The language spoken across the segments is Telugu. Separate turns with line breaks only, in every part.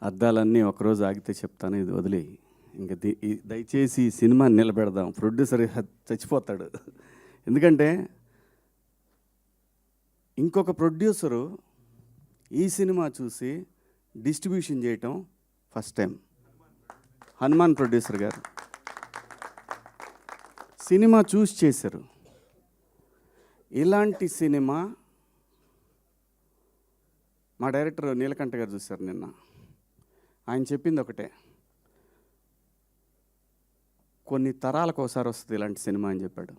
అద్దాలన్నీ ఒకరోజు ఆగితే చెప్తాను, ఇది వదిలి ఇంక దయచేసి ఈ సినిమా నిలబెడదాం. ప్రొడ్యూసర్ చచ్చిపోతాడు. ఎందుకంటే ఇంకొక ప్రొడ్యూసరు ఈ సినిమా చూసి డిస్ట్రిబ్యూషన్ చేయటం ఫస్ట్ టైం. హనుమాన్ ప్రొడ్యూసర్ గారు సినిమా చూసి చేశారు. ఇలాంటి సినిమా మా డైరెక్టర్ నీలకంఠ గారు చూశారు నిన్న. ఆయన చెప్పింది ఒకటే, కొన్ని తరాలకు ఒకసారి వస్తుంది ఇలాంటి సినిమా అని చెప్పాడు.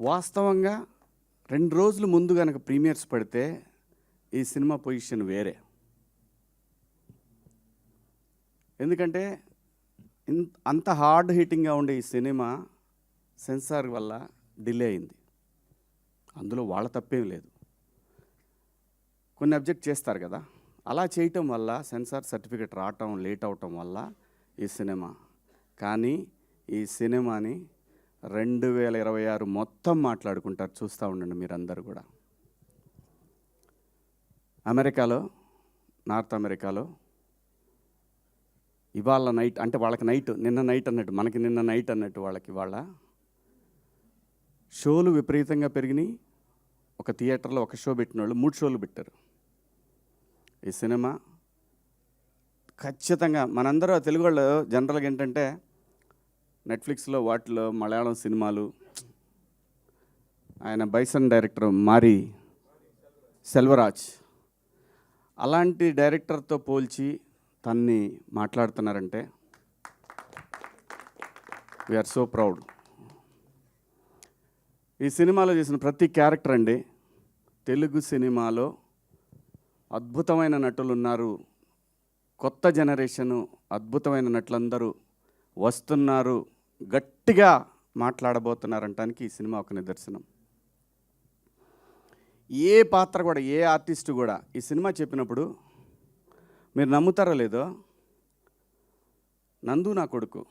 వాస్తవంగా 2 రోజులు ముందు కనుక ప్రీమియర్స్ పడితే ఈ సినిమా పొజిషన్ వేరే. ఎందుకంటే అంత హార్డ్ హిట్టింగ్గా ఉండే ఈ సినిమా సెన్సార్ వల్ల డిలే అయింది. అందులో వాళ్ళ తప్పేం లేదు, కొన్ని అబ్జెక్ట్ చేస్తారు కదా. అలా చేయటం వల్ల సెన్సార్ సర్టిఫికెట్ రావటం లేట్ అవటం వల్ల ఈ సినిమా. కానీ ఈ సినిమాని 2026 మొత్తం మాట్లాడుకుంటారు. చూస్తూ ఉండండి మీరందరూ కూడా. అమెరికాలో, నార్త్ అమెరికాలో ఇవాళ నైట్, అంటే వాళ్ళకి నైట్, నిన్న నైట్ అన్నట్టు, మనకి నిన్న నైట్ అన్నట్టు వాళ్ళకి ఇవాళ షోలు విపరీతంగా పెరిగినాయి. ఒక థియేటర్లో ఒక షో పెట్టిన వాళ్ళు 3 షోలు పెట్టారు. ఈ సినిమా ఖచ్చితంగా మనందరూ తెలుగు వాళ్ళు జనరల్గా ఏంటంటే నెట్ఫ్లిక్స్లో వాటిలో మలయాళం సినిమాలు, ఆయన బైసన్ డైరెక్టర్ మారి సెల్వరాజ్ అలాంటి డైరెక్టర్తో పోల్చి తన్ని మాట్లాడుతున్నారంటే వీఆర్ సో ప్రౌడ్. ఈ సినిమాలో చేసిన ప్రతి క్యారెక్టర్ అండి, తెలుగు సినిమాలో అద్భుతమైన నటులు ఉన్నారు. కొత్త జనరేషను అద్భుతమైన నటులందరూ వస్తున్నారు, గట్టిగా మాట్లాడబోతున్నారంటానికి ఈ సినిమా ఒక నిదర్శనం. ఏ పాత్ర కూడా, ఏ ఆర్టిస్టు కూడా ఈ సినిమా చెప్పినప్పుడు మీరు నమ్ముతారో లేదో, నందు నా కొడుకు,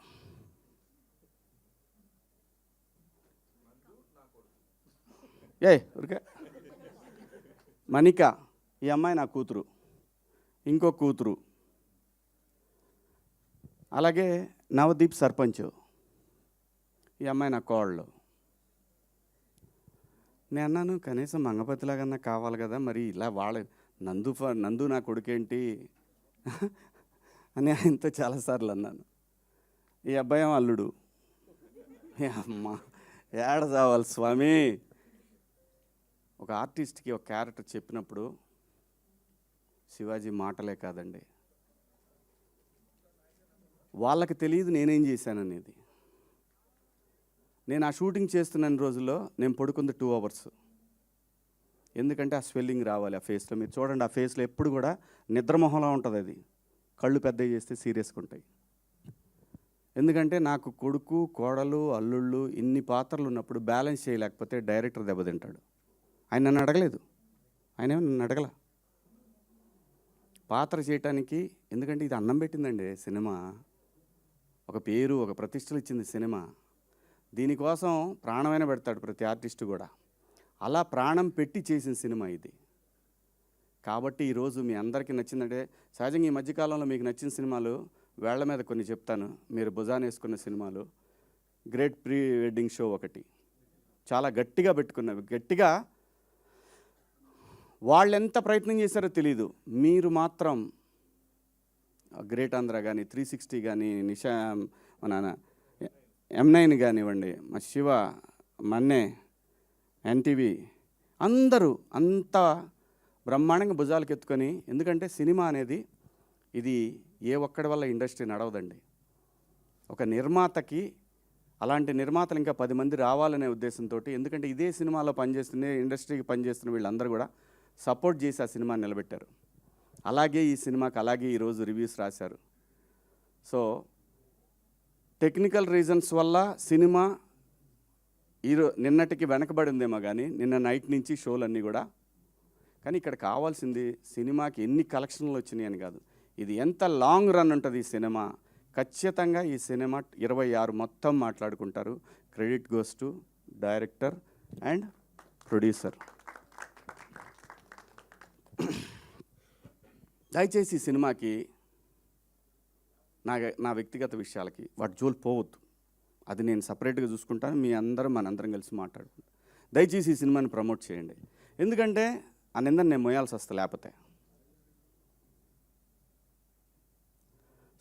ఊరికే మణిక ఈ అమ్మాయి నా కూతురు, ఇంకో కూతురు, అలాగే నవదీప్ సర్పంచ్ ఈ అమ్మాయి నా కోళ్ళు. నేను అన్నాను, కనీసం మంగపతిలాగన్నా కావాలి కదా, మరి ఇలా వాళ్ళ నందు నా కొడుకేంటి అని ఆయనతో చాలాసార్లు అన్నాను. ఈ అబ్బాయి అల్లుడు. అమ్మ ఏడ చావాలి స్వామి. ఒక ఆర్టిస్ట్కి ఒక క్యారెక్టర్ చెప్పినప్పుడు శివాజీ మాటలే కాదండి, వాళ్ళకి తెలియదు నేనేం చేశాననేది. నేను ఆ షూటింగ్ చేస్తున్న రోజుల్లో నేను పడుకుంది 2 అవర్స్. ఎందుకంటే ఆ స్వెల్లింగ్ రావాలి ఆ ఫేస్లో. మీరు చూడండి, ఆ ఫేస్లో ఎప్పుడు కూడా నిద్రమొహంలా ఉంటుంది. అది కళ్ళు పెద్దవి చేస్తే సీరియస్గా ఉంటాయి. ఎందుకంటే నాకు కొడుకు, కోడలు, అల్లుళ్ళు ఇన్ని పాత్రలు ఉన్నప్పుడు బ్యాలెన్స్ చేయలేకపోతే డైరెక్టర్ దెబ్బతింటాడు. ఆయన నన్ను అడగలేదు, ఆయన నన్ను అడగల పాత్ర చేయటానికి. ఎందుకంటే ఇది అన్నం పెట్టిందండి సినిమా, ఒక పేరు, ఒక ప్రతిష్టలు ఇచ్చింది సినిమా. దీనికోసం ప్రాణమైన పెడతాడు ప్రతి ఆర్టిస్టు కూడా. అలా ప్రాణం పెట్టి చేసిన సినిమా ఇది. కాబట్టి ఈరోజు మీ అందరికీ నచ్చిందంటే, సహజంగా ఈ మధ్యకాలంలో మీకు నచ్చిన సినిమాలు వేళ్ల మీద కొన్ని చెప్తాను. మీరు భుజాన వేసుకున్న సినిమాలు, గ్రేట్ ప్రీ వెడ్డింగ్ షో ఒకటి చాలా గట్టిగా పెట్టుకున్నవి. గట్టిగా వాళ్ళు ఎంత ప్రయత్నం చేశారో తెలీదు. మీరు మాత్రం గ్రేట్ ఆంధ్ర కానీ, 360 కానీ, నిషా, మన M9 కానివ్వండి, మా శివ, మన్నే, ఎన్టీవీ అందరూ అంత బ్రహ్మాండంగా భుజాలకు ఎత్తుకొని. ఎందుకంటే సినిమా అనేది ఇది ఏ ఒక్కడి వల్ల ఇండస్ట్రీ నడవదండి. ఒక నిర్మాతకి, అలాంటి నిర్మాతలు ఇంకా 10 మంది రావాలనే ఉద్దేశంతో, ఎందుకంటే ఇదే సినిమాలో పనిచేస్తున్న, ఇండస్ట్రీకి పనిచేస్తున్న వీళ్ళందరూ కూడా సపోర్ట్ చేసి ఆ సినిమాని నిలబెట్టారు. అలాగే ఈ సినిమాకి అలాగే ఈరోజు రివ్యూస్ రాశారు. సో టెక్నికల్ రీజన్స్ వల్ల సినిమా నిన్నటికి వెనకబడిందేమో కానీ, నిన్న నైట్ నుంచి షోలన్నీ కూడా. కానీ ఇక్కడ కావాల్సింది సినిమాకి ఎన్ని కలెక్షన్లు వచ్చినాయి అని కాదు, ఇది ఎంత లాంగ్ రన్ ఉంటుంది ఈ సినిమా. ఖచ్చితంగా ఈ సినిమా 26 మొత్తం మాట్లాడుకుంటారు. Credit goes to director and producer. దయచేసి ఈ సినిమాకి నా వ్యక్తిగత విషయాలకి వాటి జోలు పోవద్దు. అది నేను సపరేట్గా చూసుకుంటాను. మీ అందరం మనందరం కలిసి మాట్లాడుకుంటాం. దయచేసి ఈ సినిమాని ప్రమోట్ చేయండి. ఎందుకంటే ఆ నిందని నేను మోయాల్సి వస్తా లేకపోతే.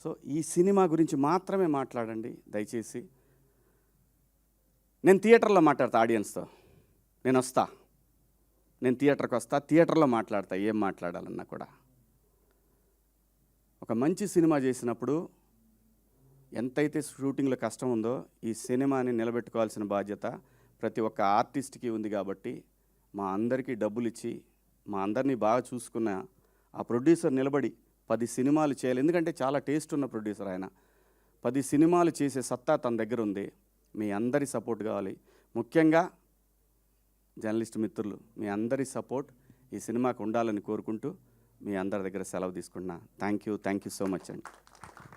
సో ఈ సినిమా గురించి మాత్రమే మాట్లాడండి దయచేసి. నేను థియేటర్లో మాట్లాడతా ఆడియన్స్తో. నేను థియేటర్కి వస్తా, థియేటర్లో మాట్లాడతా ఏం మాట్లాడాలన్నా కూడా. ఒక మంచి సినిమా చేసినప్పుడు ఎంతైతే షూటింగ్లో కష్టం ఉందో ఈ సినిమాని నిలబెట్టుకోవాల్సిన బాధ్యత ప్రతి ఒక్క ఆర్టిస్ట్కి ఉంది. కాబట్టి మా అందరికీ డబ్బులు ఇచ్చి మా అందరినీ బాగా చూసుకున్న ఆ ప్రొడ్యూసర్ నిలబడి 10 సినిమాలు చేయాలి. ఎందుకంటే చాలా టేస్ట్ ఉన్న ప్రొడ్యూసర్ ఆయన. 10 సినిమాలు చేసే సత్తా తన దగ్గర ఉంది. మీ అందరి సపోర్ట్ కావాలి. ముఖ్యంగా జర్నలిస్ట్ మిత్రులు మీ అందరి సపోర్ట్ ఈ సినిమాకు ఉండాలని కోరుకుంటూ మీ అందరి దగ్గర సెలవు తీసుకుంటున్నా. థ్యాంక్ యూ సో మచ్ అండి.